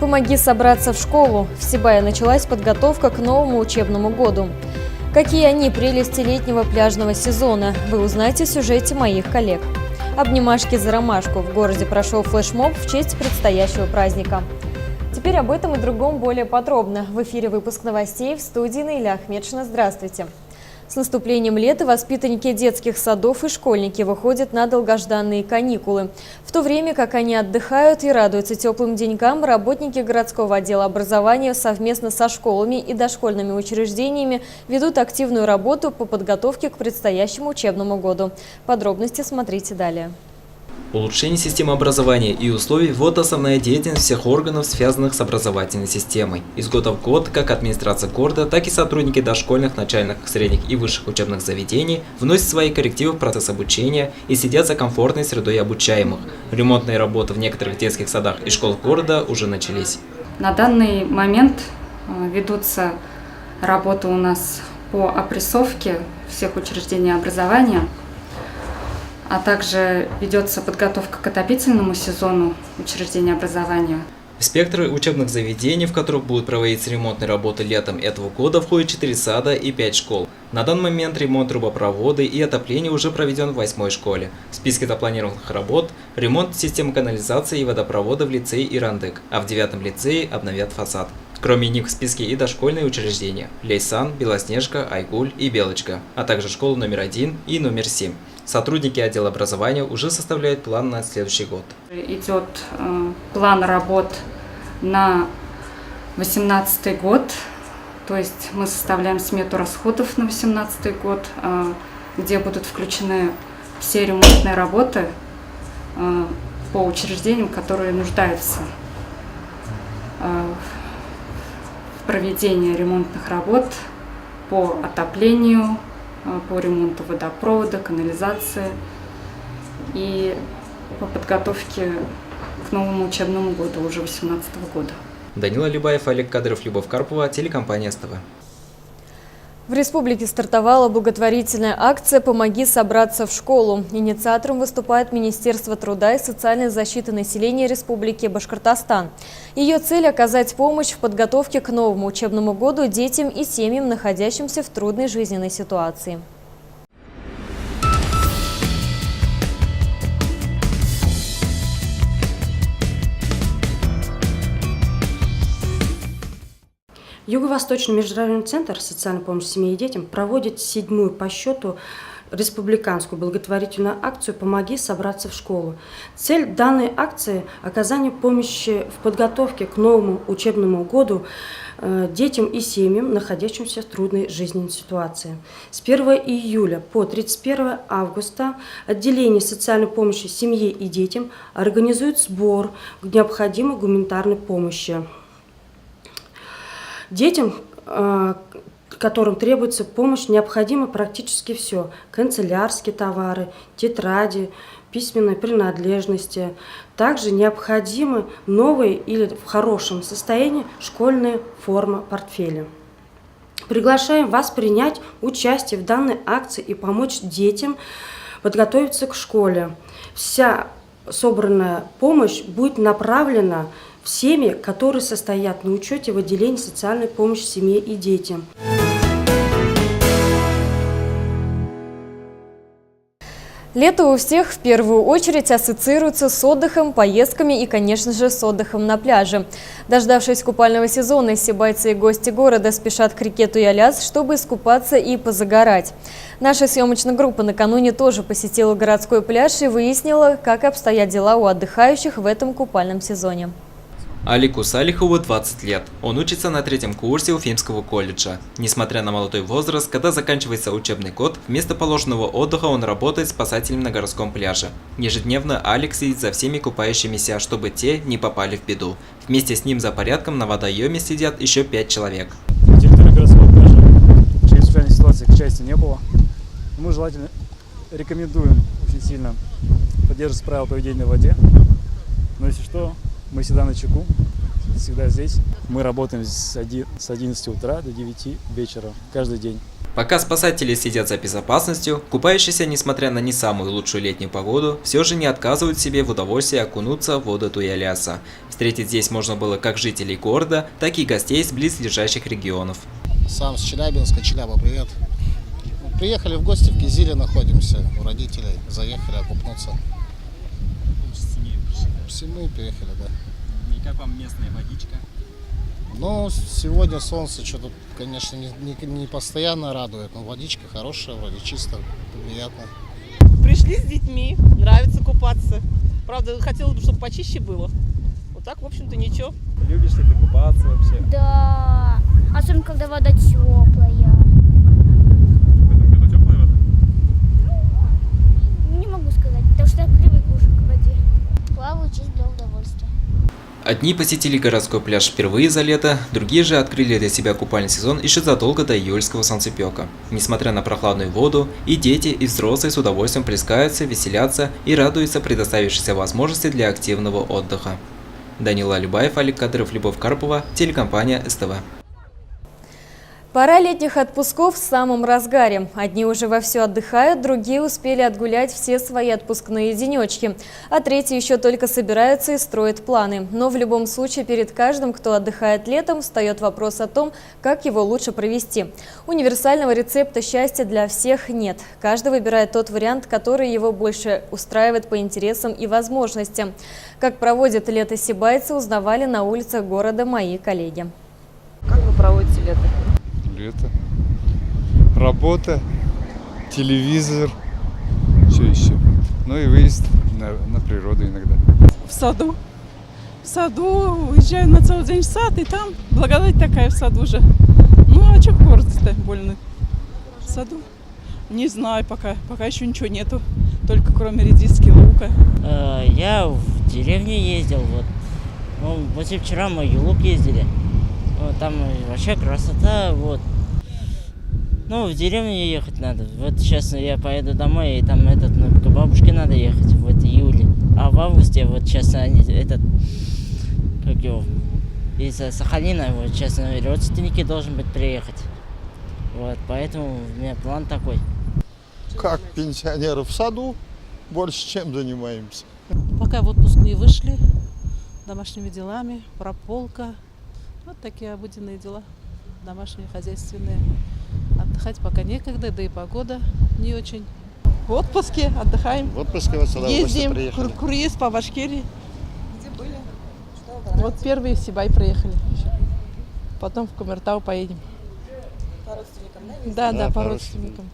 Помоги собраться в школу. В Сибае началась подготовка к новому учебному году. Какие они прелести летнего пляжного сезона, вы узнаете в сюжете моих коллег. Обнимашки за ромашку. В городе прошел флешмоб в честь предстоящего праздника. Теперь об этом и другом более подробно. В эфире выпуск новостей, в студии Наиля Ахмедшина. Здравствуйте. С наступлением лета воспитанники детских садов и школьники выходят на долгожданные каникулы. В то время как они отдыхают и радуются теплым денькам, работники городского отдела образования совместно со школами и дошкольными учреждениями ведут активную работу по подготовке к предстоящему учебному году. Подробности смотрите далее. Улучшение системы образования и условий – вот основная деятельность всех органов, связанных с образовательной системой. Из года в год как администрация города, так и сотрудники дошкольных, начальных, средних и высших учебных заведений вносят свои коррективы в процесс обучения и следят за комфортной средой обучаемых. Ремонтные работы в некоторых детских садах и школах города уже начались. На данный момент ведутся работы у нас по опрессовке всех учреждений образования, а также ведется подготовка к отопительному сезону учреждений образования. В спектр учебных заведений, в которых будут проводиться ремонтные работы летом этого года, входит 4 сада и 5 школ. На данный момент ремонт трубопровода и отопление уже проведен в 8-й школе. В списке запланированных работ – ремонт системы канализации и водопровода в лицее Ирандык, а в 9-м лицее обновят фасад. Кроме них в списке и дошкольные учреждения – Лейсан, Белоснежка, Айгуль и Белочка, а также школы номер 1 и номер 7. Сотрудники отдела образования уже составляют план на следующий год. Идет план работ на 2018 год, то есть мы составляем смету расходов на 2018 год, где будут включены все ремонтные работы по учреждениям, которые нуждаются в проведении ремонтных работ по отоплению, по ремонту водопровода, канализации и по подготовке к новому учебному году, уже 2018 года. Данила Любаев, Олег Кадыров, Любовь Карпова, телекомпания СТВ. В республике стартовала благотворительная акция «Помоги собраться в школу». Инициатором выступает Министерство труда и социальной защиты населения Республики Башкортостан. Ее цель – оказать помощь в подготовке к новому учебному году детям и семьям, находящимся в трудной жизненной ситуации. Юго-Восточный межрайонный центр социальной помощи семье и детям проводит 7-ю по счету республиканскую благотворительную акцию «Помоги собраться в школу». Цель данной акции – оказание помощи в подготовке к новому учебному году детям и семьям, находящимся в трудной жизненной ситуации. С 1 июля по 31 августа отделение социальной помощи семье и детям организует сбор необходимой гуманитарной помощи. Детям, которым требуется помощь, необходимо практически все. Канцелярские товары, тетради, письменные принадлежности. Также необходимы новые или в хорошем состоянии школьная форма, портфеля. Приглашаем вас принять участие в данной акции и помочь детям подготовиться к школе. Вся собранная помощь будет направлена в семьи, которые состоят на учете в отделении социальной помощи семье и детям. Лето у всех в первую очередь ассоциируется с отдыхом, поездками и, конечно же, с отдыхом на пляже. Дождавшись купального сезона, сибайцы и гости города спешат к Рикету Яляс, чтобы искупаться и позагорать. Наша съемочная группа накануне тоже посетила городской пляж и выяснила, как обстоят дела у отдыхающих в этом купальном сезоне. Алику Салихову 20 лет. Он учится на 3-м курсе Уфимского колледжа. Несмотря на молодой возраст, когда заканчивается учебный год, вместо положенного отдыха он работает спасателем на городском пляже. Ежедневно Алекс следит за всеми купающимися, чтобы те не попали в беду. Вместе с ним за порядком на водоеме сидят еще 5 человек. На территории городского пляжа чрезвычайной ситуации, к счастью, не было. Мы желательно рекомендуем очень сильно поддерживать правила поведения на воде. Но если что, мы всегда на чеку, всегда здесь. Мы работаем с 11 утра до 9 вечера каждый день. Пока спасатели следят за безопасностью, купающиеся, несмотря на не самую лучшую летнюю погоду, все же не отказывают себе в удовольствии окунуться в воду Туяляса. Встретить здесь можно было как жителей города, так и гостей с близлежащих регионов. Сам с Челябинска. Челяба, привет. Приехали в гости, в Кизиле находимся, у родителей. Заехали окупнуться. С семьей приехали, да. И как вам местная водичка? Ну, сегодня солнце что-то, конечно, не постоянно радует, но водичка хорошая, вроде чисто, приятно. Пришли с детьми, нравится купаться. Правда, хотелось бы, чтобы почище было. Вот так, в общем-то, ничего. Любишь ли ты купаться вообще? Да, особенно когда вода теплая. В этом году теплая вода? Не могу сказать, потому что я привык уже к воде. Плаваю чисто для удовольствия. Одни посетили городской пляж впервые за лето, другие же открыли для себя купальный сезон еще задолго до июльского солнцепека. Несмотря на прохладную воду, и дети, и взрослые с удовольствием плескаются, веселятся и радуются предоставившейся возможности для активного отдыха. Данила Алибаев, Олег Кадыров, Любовь Карпова, телекомпания СТВ. Пора летних отпусков в самом разгаре. Одни уже вовсю отдыхают, другие успели отгулять все свои отпускные денечки, а третьи еще только собираются и строят планы. Но в любом случае перед каждым, кто отдыхает летом, встает вопрос о том, как его лучше провести. Универсального рецепта счастья для всех нет. Каждый выбирает тот вариант, который его больше устраивает по интересам и возможностям. Как проводят лето сибайцы, узнавали на улицах города мои коллеги. Как вы проводите лето? Лето, работа, телевизор, что еще. Ну и выезд на природу иногда. В саду. В саду уезжаю на целый день в сад, и там благодать такая в саду же. Ну а что в городе-то больно? В саду? Не знаю пока еще ничего нету, только кроме редиски, лука. Я в деревню ездил, вот. Ну, позавчера мы в Юлук ездили. Там вообще красота, вот. Ну, в деревню ехать надо. Вот сейчас я поеду домой, и там к бабушке надо ехать в июле. А в августе, вот сейчас из Сахалина, вот сейчас родственники должны быть приехать. Вот, поэтому у меня план такой. Как пенсионеры в саду, больше чем занимаемся. Пока в отпуск не вышли, домашними делами, прополка. Вот такие обыденные дела, домашние, хозяйственные. Отдыхать пока некогда, да и погода не очень. В отпуске отдыхаем. В отпуске вот сюда ездим, приехали. круиз по Башкирии. Где были? Вот первые в Сибай проехали. Потом в Кумертау поедем. По родственникам, да? Да, по родственникам.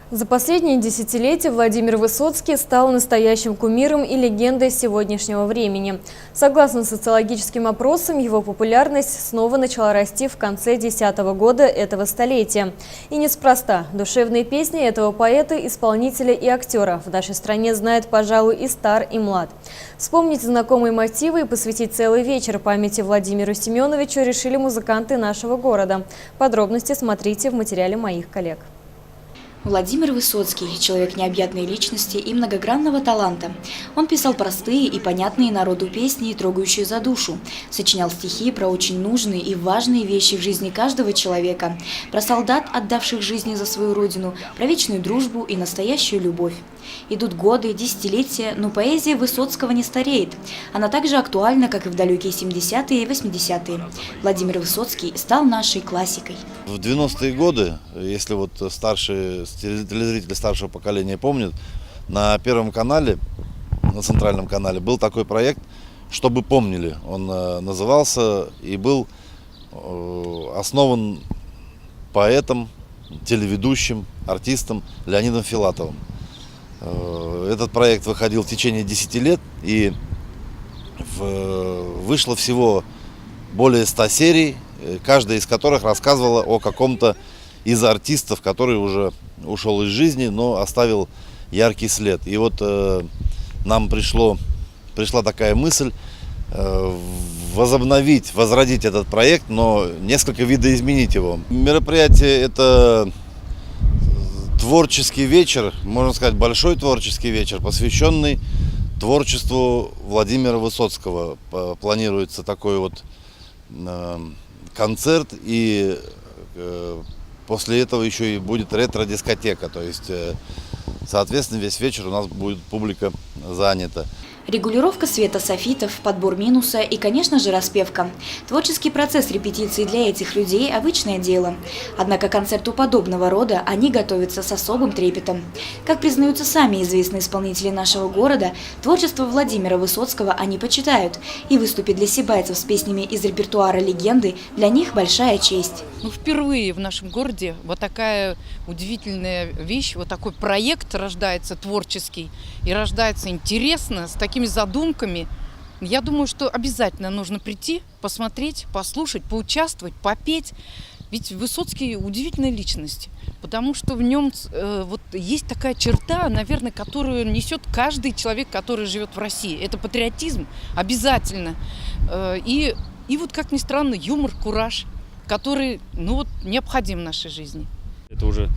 За последние десятилетия Владимир Высоцкий стал настоящим кумиром и легендой сегодняшнего времени. Согласно социологическим опросам, его популярность снова начала расти в конце 10-го года этого столетия. И неспроста. Душевные песни этого поэта, исполнителя и актера в нашей стране знает, пожалуй, и стар, и млад. Вспомнить знакомые мотивы и посвятить целый вечер памяти Владимиру Семеновичу решили музыканты нашего города. Подробности смотрите в материале моих коллег. Владимир Высоцкий – человек необъятной личности и многогранного таланта. Он писал простые и понятные народу песни, трогающие за душу. Сочинял стихи про очень нужные и важные вещи в жизни каждого человека. Про солдат, отдавших жизни за свою родину, про вечную дружбу и настоящую любовь. Идут годы, десятилетия, но поэзия Высоцкого не стареет. Она так же актуальна, как и в далекие 70-е и 80-е. Владимир Высоцкий стал нашей классикой. В 90-е годы, если вот телезрители старшего поколения помнят, на Первом канале, на Центральном канале был такой проект «Чтобы помнили». Он назывался и был основан поэтом, телеведущим, артистом Леонидом Филатовым. Этот проект выходил в течение 10 лет, и вышло всего более 100 серий, каждая из которых рассказывала о каком-то из артистов, который уже ушел из жизни, но оставил яркий след. И вот нам пришла такая мысль возродить этот проект, но несколько видоизменить его. Мероприятие это творческий вечер, можно сказать, большой творческий вечер, посвященный творчеству Владимира Высоцкого. Планируется такой вот концерт, и после этого еще и будет ретро-дискотека. То есть, соответственно, весь вечер у нас будет публика занята. Регулировка света софитов, подбор минуса и, конечно же, распевка. Творческий процесс репетиции для этих людей – обычное дело. Однако к концерту подобного рода они готовятся с особым трепетом. Как признаются сами известные исполнители нашего города, творчество Владимира Высоцкого они почитают. И выступить для сибайцев с песнями из репертуара легенды для них большая честь. Впервые в нашем городе вот такая удивительная вещь, вот такой проект рождается творческий и рождается интересно, с такими задумками. Я думаю, что обязательно нужно прийти, посмотреть, послушать, поучаствовать, попеть. Ведь Высоцкий удивительная личность, потому что в нем вот есть такая черта, наверное, которую несет каждый человек, который живет в России. Это патриотизм обязательно. И вот, как ни странно, юмор, кураж, который необходим в нашей жизни. Это уже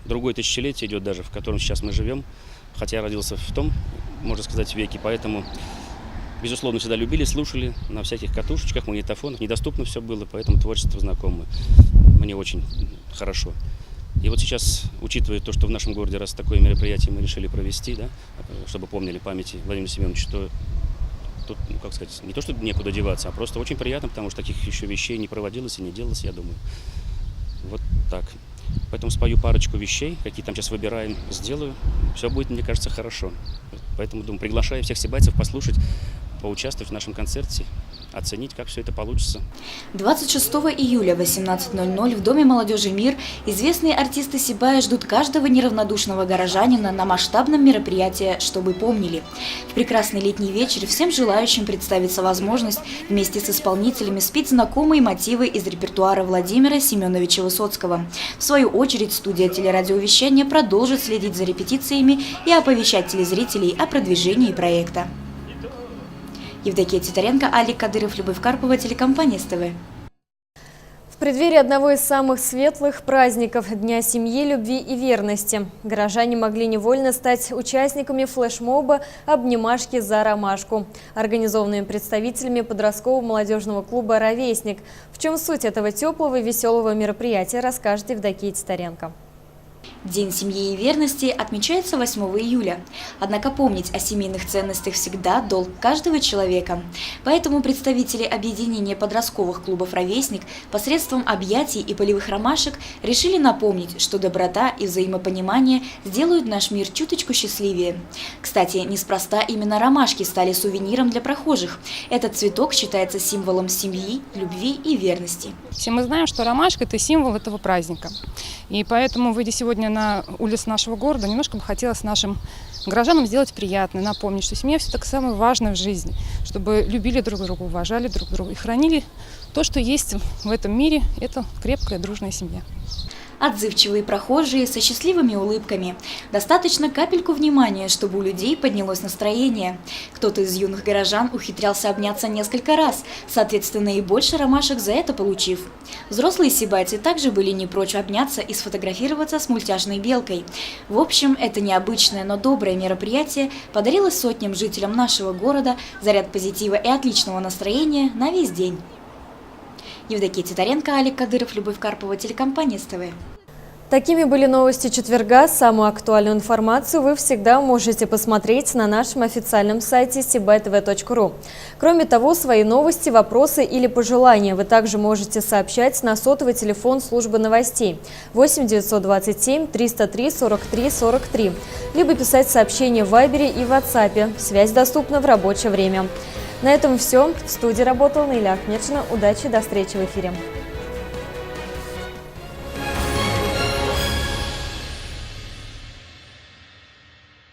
другое тысячелетие идет даже, в котором сейчас мы живем. Хотя я родился в том, можно сказать, веке, поэтому, безусловно, всегда любили, слушали на всяких катушечках, магнитофонах. Недоступно все было, поэтому творчество знакомое. Мне очень хорошо. И вот сейчас, учитывая то, что в нашем городе раз такое мероприятие мы решили провести, да, чтобы помнили памяти Владимира Семеновича, что тут, как сказать, не то, что некуда деваться, а просто очень приятно, потому что таких еще вещей не проводилось и не делалось, я думаю. Вот так. Поэтому спою парочку вещей, какие там сейчас выбираем, сделаю. Все будет, мне кажется, хорошо. Поэтому, думаю, приглашаю всех сибайцев послушать, поучаствовать в нашем концерте, оценить, как все это получится. 26 июля в 18:00 в Доме молодежи «Мир» известные артисты Сибая ждут каждого неравнодушного горожанина на масштабном мероприятии «Чтобы помнили». В прекрасный летний вечер всем желающим представится возможность вместе с исполнителями спеть знакомые мотивы из репертуара Владимира Семеновича Высоцкого. В свою очередь студия телерадиовещания продолжит следить за репетициями и оповещать телезрителей о продвижении проекта. Евдокия Титаренко, Алик Кадыров, Любовь Карпова, телекомпания СТВ. В преддверии одного из самых светлых праздников – Дня семьи, любви и верности, горожане могли невольно стать участниками флешмоба «Обнимашки за ромашку», организованными представителями подросткового молодежного клуба «Ровесник». В чем суть этого теплого и веселого мероприятия, расскажет Евдокия Титаренко. День семьи и верности отмечается 8 июля. Однако помнить о семейных ценностях всегда долг каждого человека. Поэтому представители объединения подростковых клубов «Ровесник» посредством объятий и полевых ромашек решили напомнить, что доброта и взаимопонимание сделают наш мир чуточку счастливее. Кстати, неспроста именно ромашки стали сувениром для прохожих. Этот цветок считается символом семьи, любви и верности. Все мы знаем, что ромашка – это символ этого праздника. И поэтому, выйдя сегодня на улицы нашего города, немножко бы хотелось нашим горожанам сделать приятно, напомнить, что семья все-таки самое важное в жизни, чтобы любили друг друга, уважали друг друга и хранили то, что есть в этом мире – это крепкая, дружная семья. Отзывчивые прохожие со счастливыми улыбками. Достаточно капельку внимания, чтобы у людей поднялось настроение. Кто-то из юных горожан ухитрялся обняться несколько раз, соответственно, и больше ромашек за это получив. Взрослые сибайцы также были не прочь обняться и сфотографироваться с мультяшной белкой. В общем, это необычное, но доброе мероприятие подарило сотням жителям нашего города заряд позитива и отличного настроения на весь день. Евдокия Титаренко, Алик Кадыров, Любовь Карпова, телекомпания СТВ. Такими были новости четверга. Самую актуальную информацию вы всегда можете посмотреть на нашем официальном сайте sibaytv.ru. Кроме того, свои новости, вопросы или пожелания вы также можете сообщать на сотовый телефон службы новостей 8 927 303 43 43, либо писать сообщения в Вайбере и WhatsApp. Связь доступна в рабочее время. На этом все. В студии работала Наиля Ахмедшина. Удачи, до встречи в эфире.